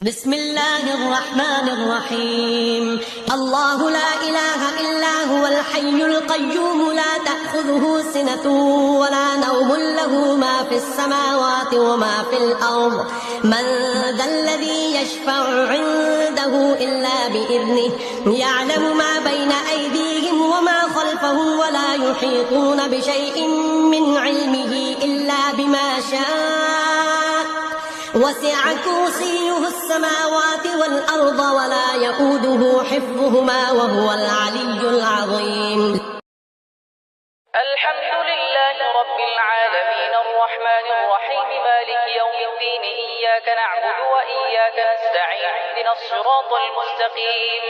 بسم الله الرحمن الرحيم الله لا إله إلا هو الحي القيوم لا تأخذه سنة ولا نوم له ما في السماوات وما في الأرض من ذا الذي يشفع عنده إلا بإذنه يعلم ما بين أيديهم وما خلفهم ولا يحيطون بشيء من علمه إلا بما شاء وسع كرسيه السماوات والأرض ولا يؤوده حفظهما وهو العلي العظيم. الحمد لله رب العالمين الرحمن الرحيم مالك يوم الدين إياك نعبد وإياك نستعين اهدنا الصراط المستقيم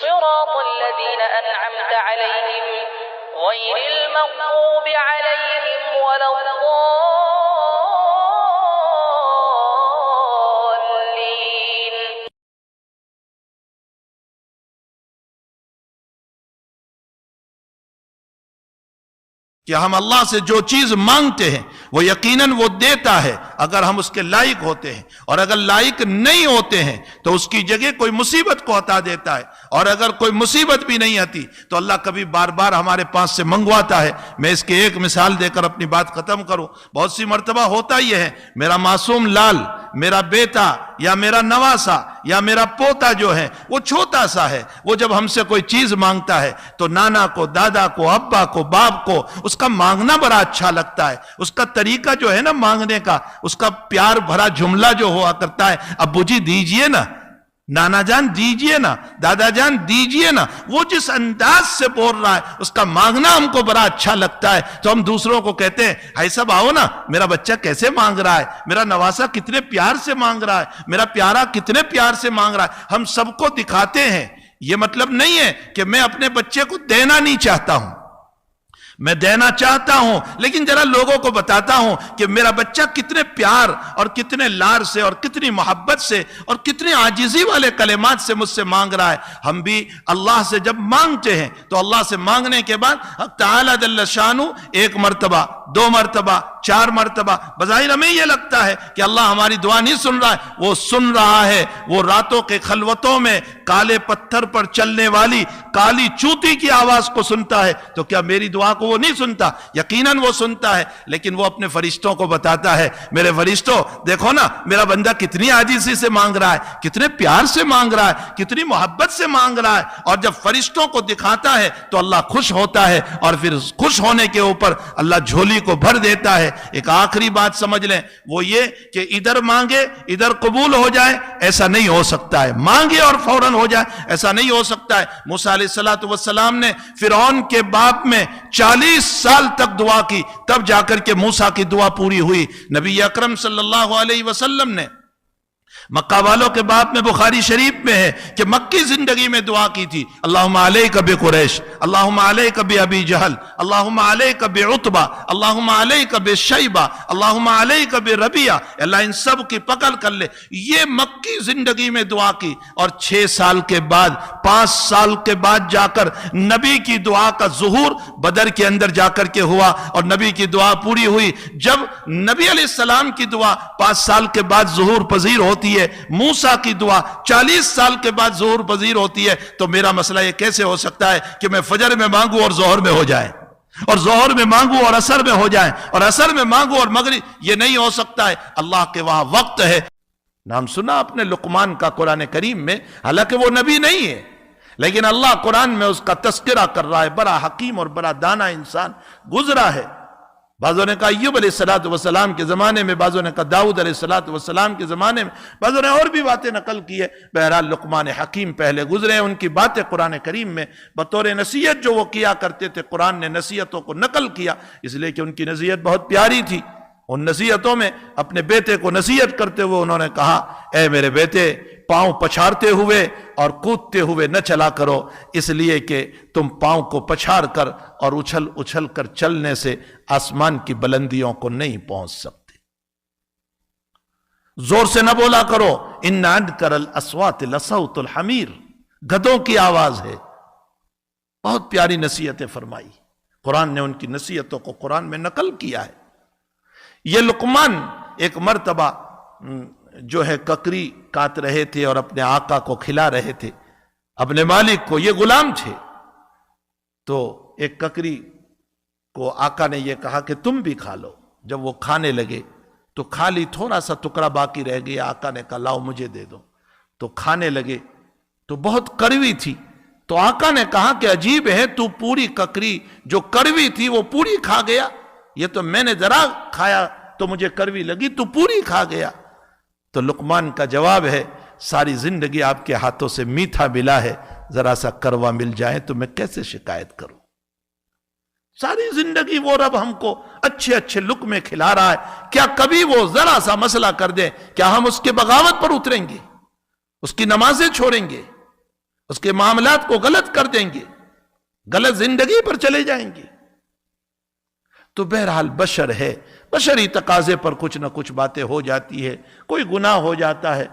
صراط الذين أنعمت عليهم غير المغضوب عليهم ولا الضالين. کہ ہم اللہ سے جو چیز مانگتے ہیں وہ یقیناً وہ دیتا ہے اگر ہم اس کے لائق ہوتے ہیں، اور اگر لائق نہیں ہوتے ہیں تو اس کی جگہ کوئی مصیبت کو عطا دیتا ہے، اور اگر کوئی مصیبت بھی نہیں آتی تو اللہ کبھی بار بار ہمارے پاس سے منگواتا ہے۔ میں اس کی ایک مثال دے کر اپنی بات ختم کروں۔ بہت سی مرتبہ ہوتا یہ ہے، میرا معصوم لال، میرا بیٹا یا میرا نواسا یا میرا پوتا جو ہے وہ چھوٹا سا ہے، وہ جب ہم سے کوئی چیز مانگتا ہے تو نانا کو، دادا کو، ابا کو، باپ کو اس کا مانگنا بڑا اچھا لگتا ہے۔ اس کا طریقہ جو ہے نا مانگنے کا، اس کا پیار بھرا جملہ جو ہوا کرتا ہے، ابو جی دیجئے نا، نانا جان دیجئے نا، دادا جان دیجئے نا، وہ جس انداز سے بول رہا ہے اس کا مانگنا ہم کو بڑا اچھا لگتا ہے۔ تو ہم دوسروں کو کہتے ہیں، بھائی صاحب آؤ نا، میرا بچہ کیسے مانگ رہا ہے، میرا نواسا کتنے پیار سے مانگ رہا ہے، میرا پیارا کتنے پیار سے مانگ رہا ہے۔ ہم سب کو دکھاتے ہیں۔ یہ مطلب نہیں ہے کہ میں اپنے بچے کو دینا نہیں چاہتا ہوں، میں دینا چاہتا ہوں، لیکن ذرا لوگوں کو بتاتا ہوں کہ میرا بچہ کتنے پیار اور کتنے لار سے اور کتنی محبت سے اور کتنی عاجزی والے کلمات سے مجھ سے مانگ رہا ہے۔ ہم بھی اللہ سے جب مانگتے ہیں تو اللہ سے مانگنے کے بعد حق تعالی جل شانہ ایک مرتبہ، دو مرتبہ، چار مرتبہ، بظاہر ہمیں یہ لگتا ہے کہ اللہ ہماری دعا نہیں سن رہا ہے، وہ سن رہا ہے۔ وہ راتوں کے خلوتوں میں کالے پتھر پر چلنے والی کالی چوٹی کی آواز کو سنتا ہے، تو کیا میری دعا کو وہ نہیں سنتا؟ یقیناً وہ سنتا ہے، لیکن وہ اپنے فرشتوں کو بتاتا ہے، میرے فرشتوں دیکھو نا، میرا بندہ کتنی عاجزی سے مانگ رہا ہے، کتنے پیار سے مانگ رہا ہے، کتنی محبت سے مانگ رہا ہے۔ اور جب فرشتوں کو دکھاتا ہے تو اللہ خوش ہوتا ہے، اور پھر خوش ہونے کے اوپر اللہ جھولی کو بھر دیتا ہے۔ ایک آخری بات سمجھ لیں، وہ یہ کہ ادھر مانگے ادھر قبول ہو جائے، ایسا نہیں ہو سکتا ہے۔ مانگے اور فوراً ہو جائے، ایسا نہیں ہو سکتا ہے۔ موسیٰ علیہ السلام نے فرعون کے باپ میں 40 سال تک دعا کی، تب جا کر کے موسیٰ کی دعا پوری ہوئی۔ نبی اکرم صلی اللہ علیہ وسلم نے مکہ والوں کے باب میں بخاری شریف میں ہے کہ مکی زندگی میں دعا کی تھی، اللہم علیک بقریش، اللہم علیک بابی جہل، اللہم علیک بعتبہ، اللہم علیک بشیبہ، اللہم علیک بربیہ، اللہ ان سب کی پکڑ کر لے۔ یہ مکی زندگی میں دعا کی، اور 6 سال کے بعد، 5 سال کے بعد جا کر نبی کی دعا کا ظہور بدر کے اندر جا کر کے ہوا، اور نبی کی دعا پوری ہوئی۔ جب نبی علیہ السلام کی دعا 5 سال کے بعد ظہور پذیر ہوتی ہے، موسیٰ کی دعا 40 سال کے بعد ظہور پذیر ہوتی ہے، تو میرا مسئلہ یہ کیسے ہو سکتا ہے کہ میں فجر میں مانگوں اور ظہر میں ہو جائے، اور ظہر میں مانگوں اور عصر میں ہو جائے، اور عصر میں مانگوں اور مغرب؟ یہ نہیں ہو سکتا ہے۔ اللہ کے وہاں وقت ہے۔ نام سنا اپنے لقمان کا قرآن کریم میں، حالانکہ وہ نبی نہیں ہے، لیکن اللہ قرآن میں اس کا تذکرہ کر رہا ہے۔ بڑا حکیم اور بڑا دانا انسان گزرا ہے۔ بعضوں نے کہا ایوب علیہ السلام کے زمانے میں، بعضوں نے کہا داؤد علیہ السلام کے زمانے میں، بعضوں نے اور بھی باتیں نقل کی ہے۔ بہرحال لقمان حکیم پہلے گزرے ہیں، ان کی باتیں قرآن کریم میں بطور نصیحت جو وہ کیا کرتے تھے، قرآن نے نصیحتوں کو نقل کیا، اس لیے کہ ان کی نصیحت بہت پیاری تھی۔ ان نصیحتوں میں اپنے بیٹے کو نصیحت کرتے ہوئے انہوں نے کہا، اے میرے بیٹے، پاؤں پچھاڑتے ہوئے اور کودتے ہوئے نہ چلا کرو، اس لیے کہ تم پاؤں کو پچھاڑ کر اور اچھل اچھل کر چلنے سے آسمان کی بلندیوں کو نہیں پہنچ سکتے۔ زور سے نہ بولا کرو، ان انکر الاصوات لصوت الحمیر، گدھوں کی آواز ہے۔ بہت پیاری نصیحتیں فرمائی، قرآن نے ان کی نصیحتوں کو قرآن میں نقل کیا ہے۔ یہ لقمان ایک مرتبہ جو ہے ککری کاٹ رہے تھے اور اپنے آقا کو کھلا رہے تھے، اپنے مالک کو، یہ غلام تھے، تو ایک ککری کو آقا نے یہ کہا کہ تم بھی کھا لو۔ جب وہ کھانے لگے تو خالی تھوڑا سا ٹکڑا باقی رہ گیا، آقا نے کہا لاؤ مجھے دے دو، تو کھانے لگے تو بہت کڑوی تھی، تو آقا نے کہا کہ عجیب ہے، تو پوری ککری جو کڑوی تھی وہ پوری کھا گیا، یہ تو میں نے ذرا کھایا تو مجھے کڑوی لگی، تو پوری کھا گیا۔ تو لقمان کا جواب ہے ساری زندگی آپ کے ہاتھوں سے میٹھا ملا ہے، ذرا سا کروا مل جائے تو میں کیسے شکایت کروں؟ ساری زندگی وہ رب ہم کو اچھے اچھے لقمے کھلا رہا ہے، کیا کبھی وہ ذرا سا مسئلہ کر دیں کیا ہم اس کے بغاوت پر اتریں گے؟ اس کی نمازیں چھوڑیں گے؟ اس کے معاملات کو غلط کر دیں گے؟ غلط زندگی پر چلے جائیں گے؟ تو بہرحال بشر ہے، بشری تقاضے پر کچھ نہ کچھ باتیں ہو جاتی ہے، کوئی گناہ ہو جاتا ہے،